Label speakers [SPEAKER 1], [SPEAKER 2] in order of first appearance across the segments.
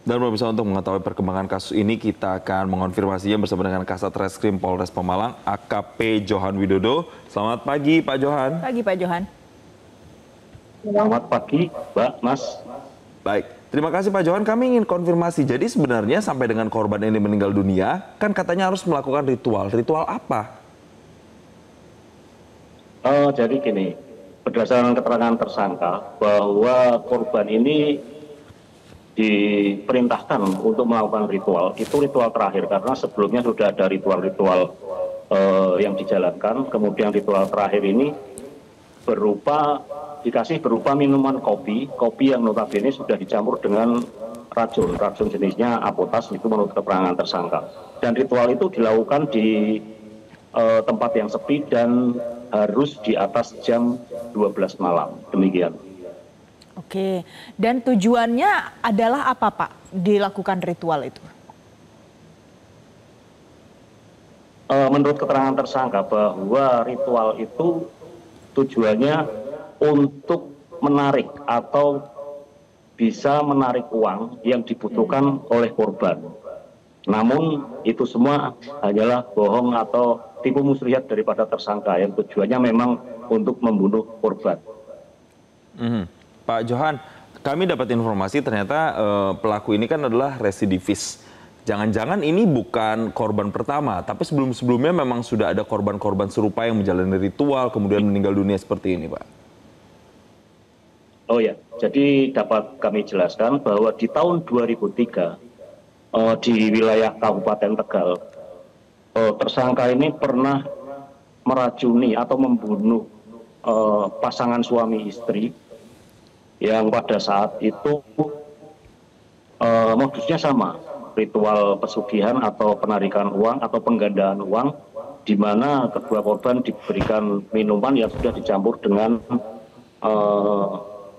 [SPEAKER 1] Dan pemirsa, untuk mengetahui perkembangan kasus ini, kita akan mengonfirmasinya bersama dengan Kasat Reskrim Polres Pemalang, AKP Johan Widodo. Selamat pagi, Pak Johan.
[SPEAKER 2] Pagi, Pak Johan.
[SPEAKER 3] Selamat pagi, Mbak, Mas.
[SPEAKER 1] Baik, terima kasih Pak Johan. Kami ingin konfirmasi, jadi sebenarnya sampai dengan korban ini meninggal dunia, kan katanya harus melakukan ritual. Ritual apa?
[SPEAKER 3] Jadi gini, berdasarkan keterangan tersangka bahwa korban ini diperintahkan untuk melakukan ritual. Itu ritual terakhir, karena sebelumnya sudah ada ritual-ritual yang dijalankan. Kemudian ritual terakhir ini dikasih berupa minuman kopi yang notabene sudah dicampur dengan racun jenisnya apotas, itu menurut keterangan tersangka. Dan ritual itu dilakukan di tempat yang sepi dan harus di atas jam 12 malam, demikian.
[SPEAKER 2] Oke, dan tujuannya adalah apa, Pak, dilakukan ritual itu?
[SPEAKER 3] Menurut keterangan tersangka bahwa ritual itu tujuannya untuk menarik atau bisa menarik uang yang dibutuhkan oleh korban. Namun itu semua hanyalah bohong atau tipu muslihat daripada tersangka yang tujuannya memang untuk membunuh korban.
[SPEAKER 1] Pak Johan, kami dapat informasi ternyata pelaku ini kan adalah residivis. Jangan-jangan ini bukan korban pertama, tapi sebelum-sebelumnya memang sudah ada korban-korban serupa yang menjalani ritual kemudian meninggal dunia seperti ini, Pak.
[SPEAKER 3] Oh ya, jadi dapat kami jelaskan bahwa di tahun 2003 di wilayah Kabupaten Tegal, tersangka ini pernah meracuni atau membunuh pasangan suami istri yang pada saat itu modusnya sama, ritual pesugihan atau penarikan uang atau penggandaan uang, di mana kedua korban diberikan minuman yang sudah dicampur dengan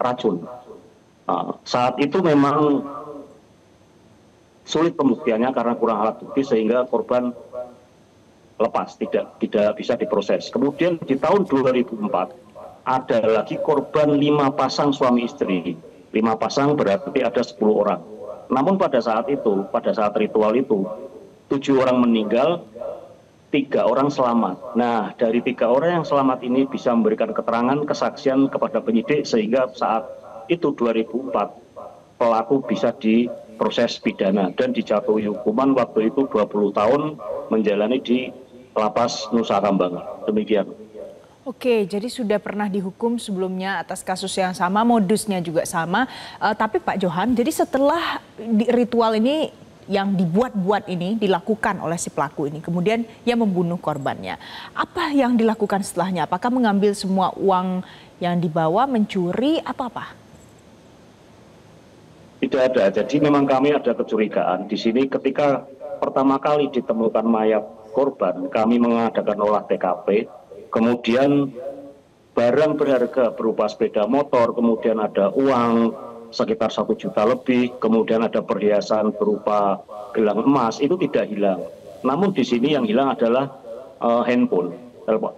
[SPEAKER 3] racun. Saat itu memang sulit pembuktiannya karena kurang alat bukti sehingga korban lepas, tidak bisa diproses. Kemudian di tahun 2004 ada lagi korban 5 pasang suami istri. 5 pasang berarti ada 10 orang. Namun pada saat ritual itu 7 orang meninggal, 3 orang selamat. Nah, dari 3 orang yang selamat ini bisa memberikan keterangan kesaksian kepada penyidik sehingga saat itu 2004 pelaku bisa diproses pidana dan dijatuhi hukuman waktu itu 20 tahun menjalani di Lapas Nusa Kambangan. Demikian.
[SPEAKER 2] Oke, jadi sudah pernah dihukum sebelumnya atas kasus yang sama, modusnya juga sama. Tapi Pak Johan, jadi setelah ritual ini yang dibuat-buat ini dilakukan oleh si pelaku ini, kemudian ia membunuh korbannya. Apa yang dilakukan setelahnya? Apakah mengambil semua uang yang dibawa, mencuri, atau apa?
[SPEAKER 3] Tidak ada. Jadi memang kami ada kecurigaan di sini ketika pertama kali ditemukan mayat korban, kami mengadakan olah TKP. Kemudian barang berharga berupa sepeda motor, kemudian ada uang sekitar 1 juta lebih, kemudian ada perhiasan berupa gelang emas, itu tidak hilang. Namun di sini yang hilang adalah handphone,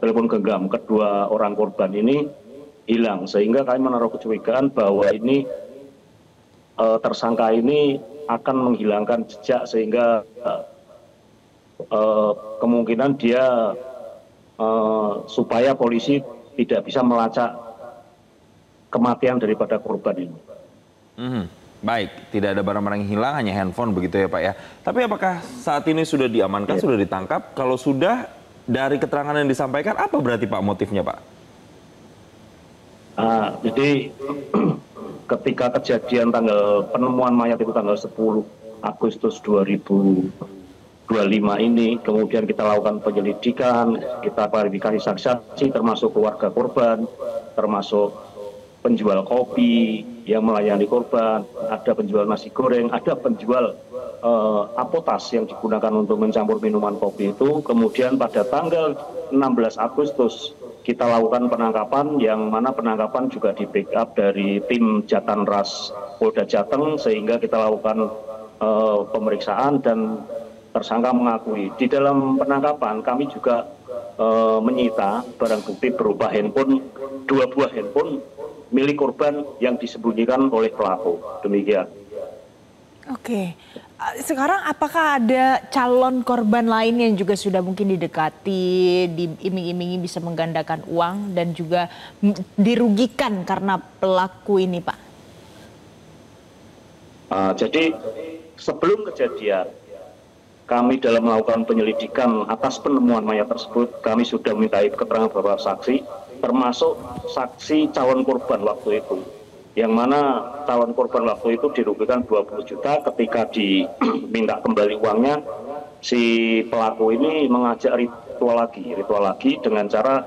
[SPEAKER 3] telepon genggam kedua orang korban ini hilang, sehingga kami menaruh kecurigaan bahwa ini tersangka ini akan menghilangkan jejak sehingga kemungkinan dia supaya polisi tidak bisa melacak kematian daripada korban ini.
[SPEAKER 1] Baik, tidak ada barang-barang yang hilang, hanya handphone begitu ya Pak ya. Tapi apakah saat ini sudah diamankan, sudah ditangkap? Kalau sudah, dari keterangan yang disampaikan, apa berarti Pak motifnya Pak?
[SPEAKER 3] Jadi ketika kejadian penemuan mayat itu tanggal 10 Agustus 2025 ini, kemudian kita lakukan penyelidikan, kita klarifikasi saksi termasuk keluarga korban, termasuk penjual kopi yang melayani korban, ada penjual nasi goreng, ada penjual apotas yang digunakan untuk mencampur minuman kopi itu. Kemudian pada tanggal 16 Agustus kita lakukan penangkapan, yang mana penangkapan juga di backup dari tim Jatanras Polda Jateng, sehingga kita lakukan pemeriksaan dan tersangka mengakui. Di dalam penangkapan kami juga menyita barang bukti berupa handphone, 2 buah handphone milik korban yang disembunyikan oleh pelaku. Demikian.
[SPEAKER 2] Oke. Sekarang apakah ada calon korban lain yang juga sudah mungkin didekati, diiming-imingi bisa menggandakan uang dan juga dirugikan karena pelaku ini, Pak?
[SPEAKER 3] Jadi sebelum kejadian, kami dalam melakukan penyelidikan atas penemuan mayat tersebut, kami sudah minta keterangan beberapa saksi, termasuk saksi calon korban waktu itu. Yang mana calon korban waktu itu dirugikan 20 juta ketika diminta kembali uangnya, si pelaku ini mengajak ritual lagi dengan cara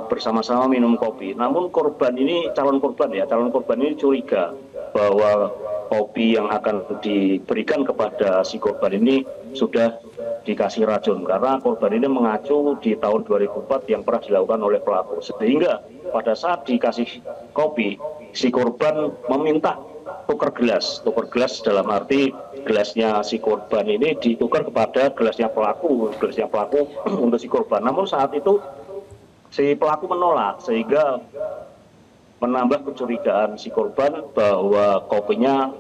[SPEAKER 3] bersama-sama minum kopi. Namun korban ini, calon korban ini curiga bahwa kopi yang akan diberikan kepada si korban ini sudah dikasih racun, karena korban ini mengacu di tahun 2004 yang pernah dilakukan oleh pelaku. Sehingga pada saat dikasih kopi, si korban meminta tukar gelas dalam arti gelasnya si korban ini ditukar kepada gelasnya pelaku untuk si korban. Namun saat itu si pelaku menolak, sehingga menambah kecurigaan si korban bahwa kopinya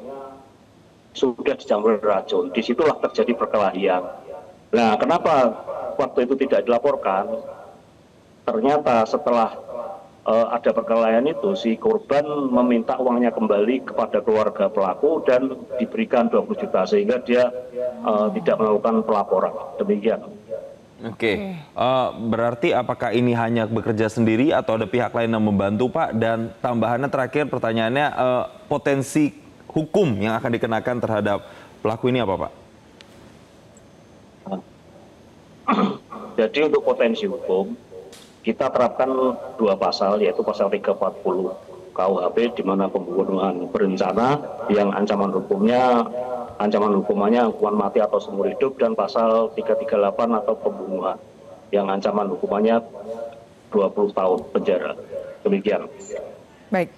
[SPEAKER 3] sudah dicampur racun. Disitulah terjadi perkelahian. Nah, kenapa waktu itu tidak dilaporkan? Ternyata setelah ada perkelahian itu, si korban meminta uangnya kembali kepada keluarga pelaku dan diberikan 20 juta, sehingga dia tidak melakukan pelaporan. Demikian.
[SPEAKER 1] Oke. Berarti apakah ini hanya bekerja sendiri atau ada pihak lain yang membantu, Pak? Dan tambahannya terakhir pertanyaannya, potensi hukum yang akan dikenakan terhadap pelaku ini apa, Pak?
[SPEAKER 3] Jadi untuk potensi hukum, kita terapkan 2 pasal, yaitu pasal 340 KUHP, di mana pembunuhan berencana yang ancaman hukumannya hukuman mati atau seumur hidup, dan pasal 338 atau pembunuhan yang ancaman hukumannya 20 tahun penjara. Demikian.
[SPEAKER 2] Baik.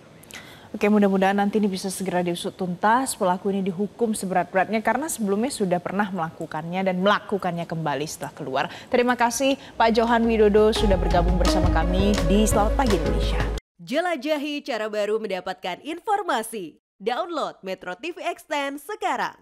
[SPEAKER 2] Oke, mudah-mudahan nanti ini bisa segera diusut tuntas, pelaku ini dihukum seberat-beratnya karena sebelumnya sudah pernah melakukannya dan melakukannya kembali setelah keluar. Terima kasih Pak Johan Widodo sudah bergabung bersama kami di Selamat Pagi Indonesia.
[SPEAKER 4] Jelajahi cara baru mendapatkan informasi. Download Metro TV Extend sekarang.